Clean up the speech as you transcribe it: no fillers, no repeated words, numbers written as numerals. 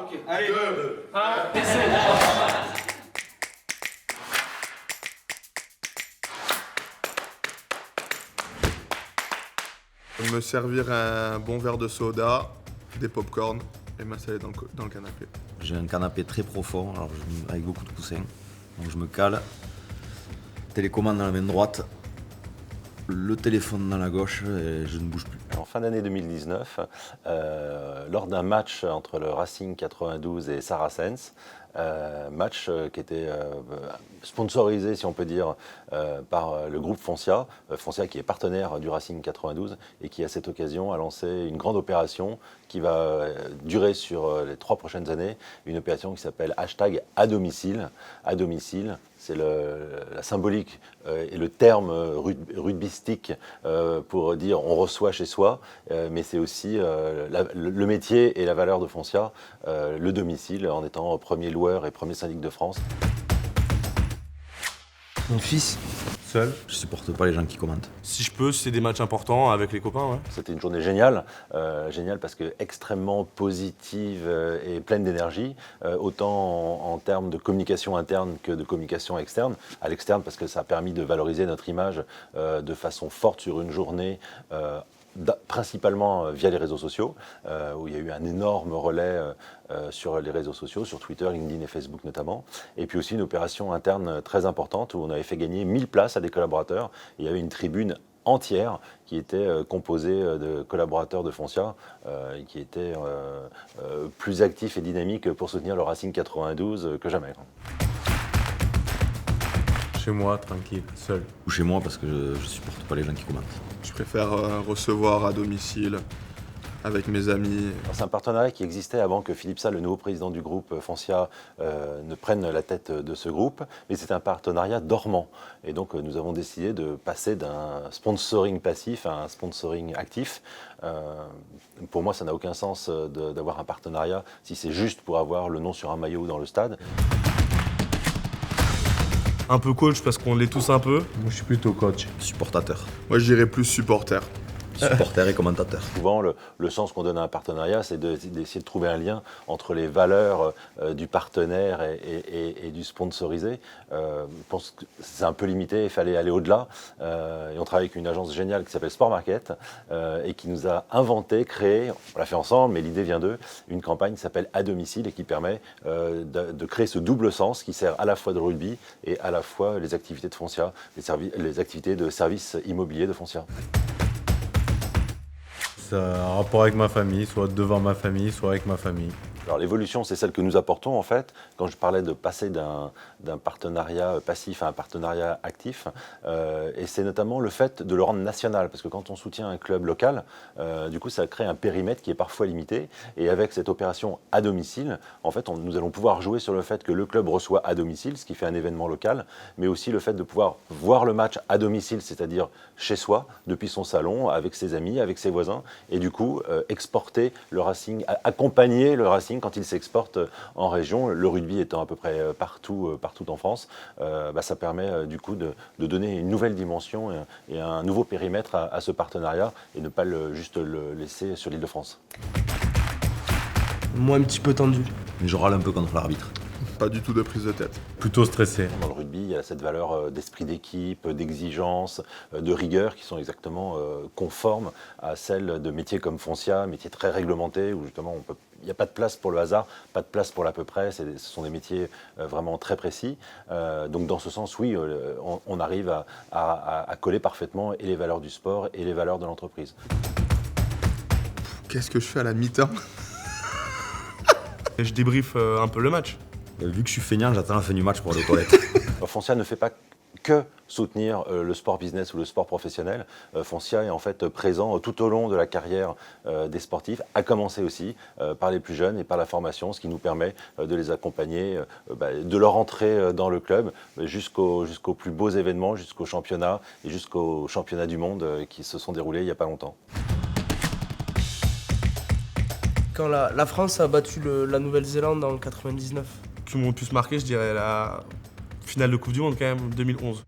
Ok, allez. 2, 1, essai. Me servir un bon verre de soda, des pop-corn et m'installer dans le canapé. J'ai un canapé très profond, alors avec beaucoup de coussins. Donc je me cale, télécommande dans la main droite, le téléphone dans la gauche et je ne bouge plus. En fin d'année 2019, lors d'un match entre le Racing 92 et Saracens, match qui était sponsorisé, si on peut dire, par le groupe Foncia, Foncia qui est partenaire du Racing 92 et qui à cette occasion a lancé une grande opération qui va durer sur les 3 prochaines années, une opération qui s'appelle #à domicile. À domicile, c'est la symbolique et le terme rugbystique pour dire on reçoit chez soi, mais c'est aussi le métier et la valeur de Foncia, le domicile en étant premier loueur et premier syndic de France. Mon fils. Seul. Je supporte pas les gens qui commentent. Si je peux, c'est des matchs importants avec les copains, ouais. C'était une journée géniale, géniale parce que extrêmement positive et pleine d'énergie, autant en termes de communication interne que de communication externe. À l'externe parce que ça a permis de valoriser notre image de façon forte sur une journée, principalement via les réseaux sociaux, où il y a eu un énorme relais sur les réseaux sociaux, sur Twitter, LinkedIn et Facebook notamment. Et puis aussi une opération interne très importante où on avait fait gagner 1000 places à des collaborateurs. Il y avait une tribune entière qui était composée de collaborateurs de Foncia et qui étaient plus actifs et dynamiques pour soutenir le Racing 92 que jamais. Chez moi, tranquille, seul. Ou chez moi parce que je supporte pas les gens qui commentent. Je préfère recevoir à domicile avec mes amis. C'est un partenariat qui existait avant que Philippe Salle, le nouveau président du groupe Foncia, ne prenne la tête de ce groupe, mais c'est un partenariat dormant. Et donc nous avons décidé de passer d'un sponsoring passif à un sponsoring actif. Pour moi, ça n'a aucun sens d'avoir un partenariat si c'est juste pour avoir le nom sur un maillot dans le stade. Un peu coach parce qu'on l'est tous un peu. Moi, je suis plutôt coach. Supportateur. Moi, je dirais plus supporter. Supporter et commentateur. Souvent, le sens qu'on donne à un partenariat, c'est d'essayer de trouver un lien entre les valeurs du partenaire et du sponsorisé. Je pense que c'est un peu limité, il fallait aller au-delà. Et on travaille avec une agence géniale qui s'appelle Sport Market et qui nous a inventé, créé, on l'a fait ensemble, mais l'idée vient d'eux, une campagne qui s'appelle À domicile et qui permet de créer ce double sens qui sert à la fois de rugby et à la fois les activités de Foncia, les activités de service immobilier de Foncia. Ça a un rapport avec ma famille, soit devant ma famille, soit avec ma famille. Alors l'évolution, c'est celle que nous apportons en fait. Quand je parlais de passer d'un partenariat passif à un partenariat actif, et c'est notamment le fait de le rendre national, parce que quand on soutient un club local, du coup ça crée un périmètre qui est parfois limité. Et avec cette opération à domicile, en fait, nous allons pouvoir jouer sur le fait que le club reçoit à domicile, ce qui fait un événement local, mais aussi le fait de pouvoir voir le match à domicile, c'est-à-dire chez soi, depuis son salon, avec ses amis, avec ses voisins, et du coup exporter le Racing, accompagner le Racing quand il s'exporte en région, le rugby étant à peu près partout en France, ça permet du coup de donner une nouvelle dimension et un nouveau périmètre à ce partenariat et ne pas juste le laisser sur l'Île-de-France. Moi, un petit peu tendu. Mais je râle un peu contre l'arbitre. Pas du tout de prise de tête. Plutôt stressé. Dans le rugby, il y a cette valeur d'esprit d'équipe, d'exigence, de rigueur qui sont exactement conformes à celles de métiers comme Foncia, métiers très réglementés où justement il n'y a pas de place pour le hasard, pas de place pour l'à peu près, ce sont des métiers vraiment très précis. Donc dans ce sens, oui, on arrive à coller parfaitement et les valeurs du sport et les valeurs de l'entreprise. Qu'est-ce que je fais à la mi-temps? Et je débriefe un peu le match. Vu que je suis feignant, j'attends la fin du match pour aller aux toilettes. Foncia ne fait pas que soutenir le sport business ou le sport professionnel. Foncia est en fait présent tout au long de la carrière des sportifs, à commencer aussi par les plus jeunes et par la formation, ce qui nous permet de les accompagner de leur entrée dans le club jusqu'aux plus beaux événements, jusqu'au championnat et jusqu'au championnat du monde qui se sont déroulés il n'y a pas longtemps. Quand la France a battu la Nouvelle-Zélande en 99. Qui m'ont le plus marqué, je dirais la finale de Coupe du Monde quand même, 2011.